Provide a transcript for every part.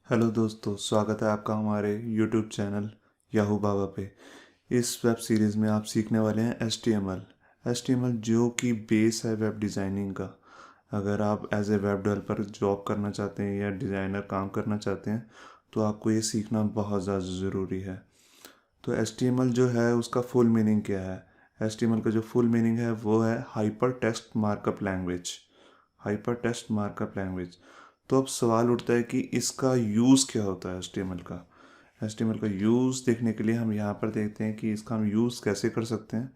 Hello दोस्तों, स्वागत है आपका हमारे यूट्यूब चैनल याहू बाबा पे। इस वेब सीरीज़ में आप सीखने वाले हैं एच टी एम एल जो कि बेस है वेब डिज़ाइनिंग का। अगर आप as a web developer job करना चाहते हैं या डिज़ाइनर काम करना चाहते हैं तो आपको ये सीखना बहुत ज़्यादा ज़रूरी है। तो एच टी एम एल जो है उसका फुल मीनिंग क्या है? एच टी एम एल का जो फुल मीनिंग है वो है hyper text markup language. Hyper text markup language. तो अब सवाल उठता है कि इसका यूज़ क्या होता है एच का। एच का यूज़ देखने के लिए हम यहाँ पर देखते हैं कि इसका हम यूज़ कैसे कर सकते हैं।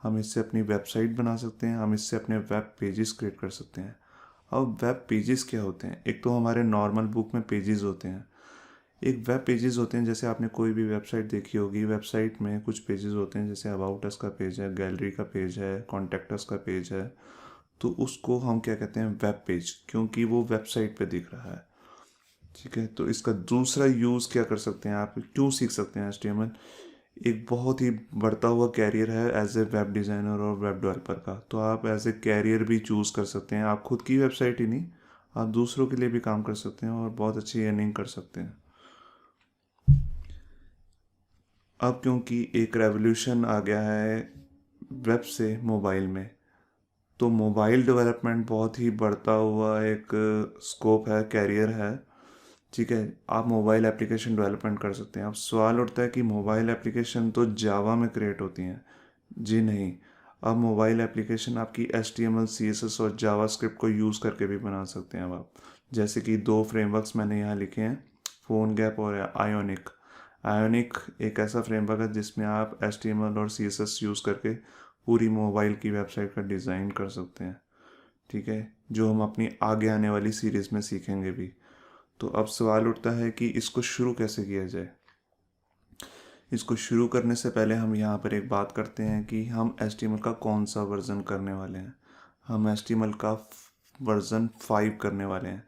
हम इससे अपनी वेबसाइट बना सकते हैं, हम इससे अपने वेब पेजेस क्रिएट कर सकते हैं। अब वेब पेजेस क्या होते हैं? एक तो हमारे नॉर्मल बुक में पेजेस होते हैं, एक वेब पेजेस होते हैं। जैसे आपने कोई भी वेबसाइट देखी होगी, वेबसाइट में कुछ पेजेस होते हैं, जैसे अबाउट अस का पेज है, गैलरी का पेज है, कॉन्टैक्ट अस का पेज है। तो उसको हम क्या कहते हैं? वेब पेज, क्योंकि वो वेबसाइट पे दिख रहा है। ठीक है, तो इसका दूसरा यूज़ क्या कर सकते हैं, आप क्यों सीख सकते हैं एच एक बहुत ही बढ़ता हुआ कैरियर है एज ए वेब डिज़ाइनर और वेब डेवलपर का। तो आप एज ए कैरियर भी चूज़ कर सकते हैं। आप खुद की वेबसाइट ही नहीं, आप दूसरों के लिए भी काम कर सकते हैं और बहुत अच्छी अर्निंग कर सकते हैं। अब क्योंकि एक रेवोल्यूशन आ गया है वेब से मोबाइल में, तो मोबाइल डेवलपमेंट बहुत ही बढ़ता हुआ एक स्कोप है, कैरियर है। ठीक है, आप मोबाइल एप्लीकेशन डेवलपमेंट कर सकते हैं। अब सवाल उठता है कि मोबाइल एप्लीकेशन तो जावा में क्रिएट होती हैं। जी नहीं, अब मोबाइल एप्लीकेशन आपकी H T M L C S S और जावा स्क्रिप्ट को यूज़ करके भी बना सकते हैं। अब आप जैसे कि दो फ्रेमवर्क्स मैंने यहाँ लिखे हैं, फ़ोन गैप और आयोनिक। आयोनिक एक ऐसा फ्रेमवर्क है जिसमें आप एच टी एम एल और सी एस एस यूज़ करके पूरी मोबाइल की वेबसाइट का डिज़ाइन कर सकते हैं। ठीक है, जो हम अपनी आगे आने वाली सीरीज़ में सीखेंगे भी। तो अब सवाल उठता है कि इसको शुरू कैसे किया जाए। इसको शुरू करने से पहले हम यहाँ पर एक बात करते हैं कि हम HTML का कौन सा वर्ज़न करने वाले हैं। हम HTML का वर्ज़न 5 करने वाले हैं।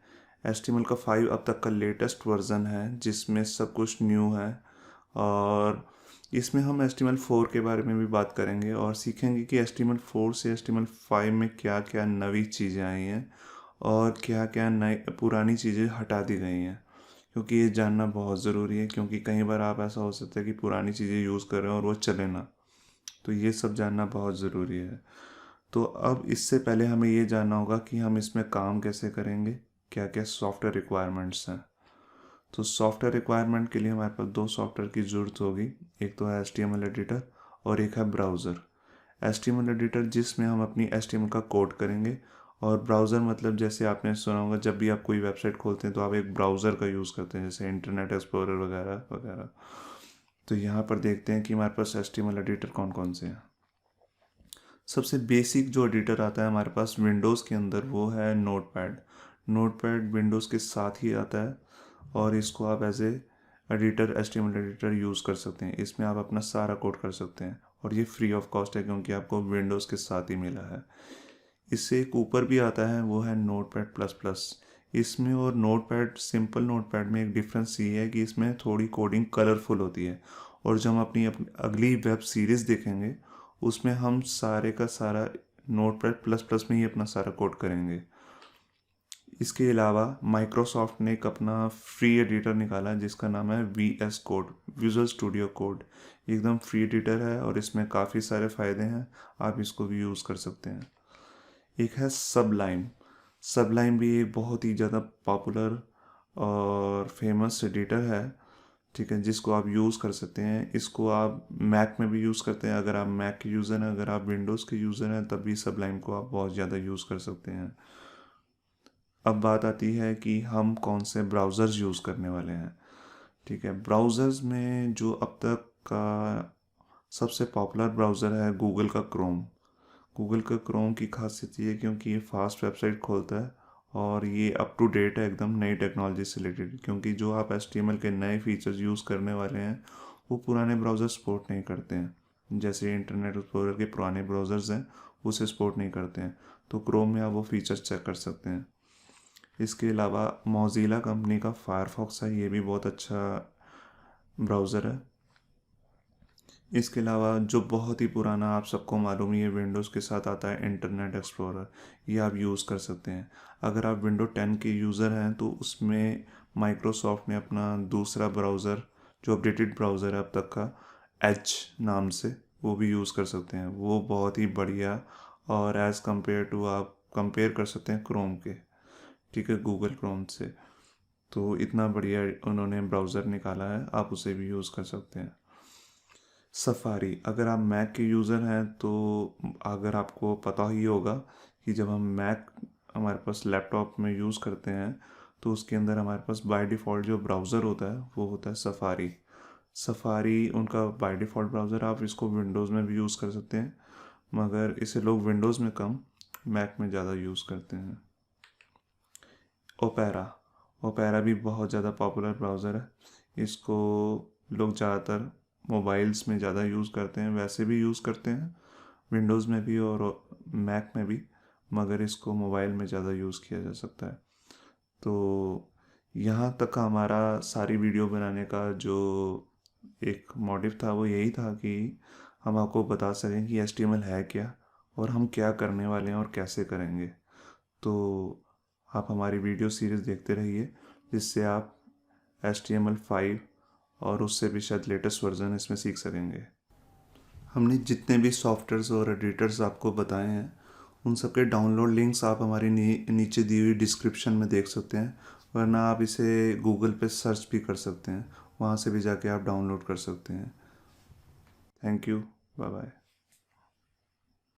HTML का 5 अब तक का लेटेस्ट वर्ज़न है जिसमें सब कुछ न्यू है। और इसमें हम HTML 4 के बारे में भी बात करेंगे और सीखेंगे कि HTML 4 से HTML 5 में क्या क्या नई चीज़ें आई हैं और क्या क्या नई पुरानी चीज़ें हटा दी गई हैं। क्योंकि ये जानना बहुत ज़रूरी है, क्योंकि कई बार आप ऐसा हो सकता है कि पुरानी चीज़ें यूज़ कर रहे हो और वो चले ना। तो ये सब जानना बहुत ज़रूरी है। तो अब इससे पहले हमें ये जानना होगा कि हम इसमें काम कैसे करेंगे, क्या क्या सॉफ्टवेयर रिक्वायरमेंट्स हैं। तो सॉफ्टवेयर रिक्वायरमेंट के लिए हमारे पास दो सॉफ्टवेयर की ज़रूरत होगी। एक तो है HTML एडिटर और एक है ब्राउज़र। HTML एडिटर जिसमें हम अपनी HTML का कोड करेंगे, और ब्राउज़र मतलब जैसे आपने सुना होगा, जब भी आप कोई वेबसाइट खोलते हैं तो आप एक ब्राउज़र का यूज़ करते हैं, जैसे इंटरनेट एक्सप्लोरर वगैरह वगैरह। तो यहाँ पर देखते हैं कि हमारे पास HTML एडिटर कौन कौन से हैं। सबसे बेसिक जो एडिटर आता है हमारे पास विंडोज़ के अंदर वो है नोटपैड। नोटपैड विंडोज़ के साथ ही आता है और इसको आप as a editor, HTML editor use कर सकते हैं। इसमें आप अपना सारा कोड कर सकते हैं और ये फ्री ऑफ कॉस्ट है क्योंकि आपको विंडोज़ के साथ ही मिला है। इससे एक ऊपर भी आता है, वो है नोटपैड प्लस प्लस। इसमें और नोटपैड, सिंपल नोटपैड में एक डिफरेंस ये है कि इसमें थोड़ी कोडिंग कलरफुल होती है। और जब हम अपनी अगली वेब सीरीज़ देखेंगे उसमें हम सारे का सारा नोटपैड प्लस प्लस में ही अपना सारा कोड करेंगे। इसके अलावा माइक्रोसॉफ्ट ने एक अपना फ्री एडिटर निकाला जिसका नाम है VS code, visual studio code. एकदम फ्री एडिटर है और इसमें काफ़ी सारे फ़ायदे हैं, आप इसको भी यूज़ कर सकते हैं। एक है सबलाइम। सबलाइम भी एक बहुत ही ज़्यादा पॉपुलर और फेमस एडिटर है। ठीक है, जिसको आप यूज़ कर सकते हैं। इसको आप मैक में भी यूज़ करते हैं, अगर आप मैक के यूज़र हैं। अगर आप विंडोज़ के यूज़र हैं तब भी सबलाइम को आप बहुत ज़्यादा यूज़ कर सकते हैं। अब बात आती है कि हम कौन से ब्राउज़र्स यूज़ करने वाले हैं। ठीक है, ब्राउज़र्स में जो अब तक का सबसे पॉपुलर ब्राउज़र है गूगल का क्रोम। गूगल का क्रोम की खासियत ये है क्योंकि ये फास्ट वेबसाइट खोलता है और ये अप टू डेट है, एकदम नई टेक्नोलॉजी से रिलेटेड। क्योंकि जो आप HTML के नए फीचर्स यूज़ करने वाले हैं वो पुराने ब्राउज़र सपोर्ट नहीं करते हैं। जैसे इंटरनेट एक्सप्लोरर के पुराने ब्राउज़र्स हैं उसे सपोर्ट नहीं करते हैं, तो क्रोम में आप वो फीचर्स चेक कर सकते हैं। इसके अलावा मोज़िला कंपनी का फायरफॉक्स है, ये भी बहुत अच्छा ब्राउज़र है। इसके अलावा जो बहुत ही पुराना आप सबको मालूम ही है विंडोज़ के साथ आता है, इंटरनेट एक्सप्लोरर। ये आप यूज़ कर सकते हैं। अगर आप विंडो 10 के यूज़र हैं तो उसमें माइक्रोसॉफ्ट ने अपना दूसरा ब्राउज़र जो अपडेटेड ब्राउज़र है अब तक का, एज नाम से, वो भी यूज़ कर सकते हैं। वो बहुत ही बढ़िया, और एज़ कम्पेयर टू आप कंपेयर कर सकते हैं क्रोम के, ठीक है, गूगल क्रोम से। तो इतना बढ़िया उन्होंने ब्राउज़र निकाला है, आप उसे भी यूज़ कर सकते हैं। सफारी, अगर आप मैक के यूज़र हैं तो अगर आपको पता ही होगा कि जब हम मैक हमारे पास लैपटॉप में यूज़ करते हैं तो उसके अंदर हमारे पास बाय डिफ़ॉल्ट जो ब्राउज़र होता है वो होता है सफारी। सफारी उनका बाय डिफ़ॉल्ट ब्राउज़र, आप इसको विंडोज़ में भी यूज़ कर सकते हैं, मगर इसे लोग विंडोज़ में कम, मैक में ज़्यादा यूज़ करते हैं। ओपेरा, ओपेरा भी बहुत ज़्यादा पॉपुलर ब्राउज़र है। इसको लोग ज़्यादातर मोबाइल्स में ज़्यादा यूज़ करते हैं, वैसे भी यूज़ करते हैं विंडोज़ में भी और मैक में भी, मगर इसको मोबाइल में ज़्यादा यूज़ किया जा सकता है। तो यहाँ तक का हमारा सारी वीडियो बनाने का जो एक मोटिव था वो यही था कि हम आपको बता सकें कि HTML है क्या और हम क्या करने वाले हैं और कैसे करेंगे। तो आप हमारी वीडियो सीरीज़ देखते रहिए, जिससे आप HTML5 और उससे भी शायद लेटेस्ट वर्जन इसमें सीख सकेंगे। हमने जितने भी सॉफ्टवेयर्स और एडिटर्स आपको बताए हैं उन सब के डाउनलोड लिंक्स आप हमारी नीचे दी हुई डिस्क्रिप्शन में देख सकते हैं, वरना आप इसे गूगल पे सर्च भी कर सकते हैं, वहाँ से भी जाके आप डाउनलोड कर सकते हैं। Thank you, bye bye.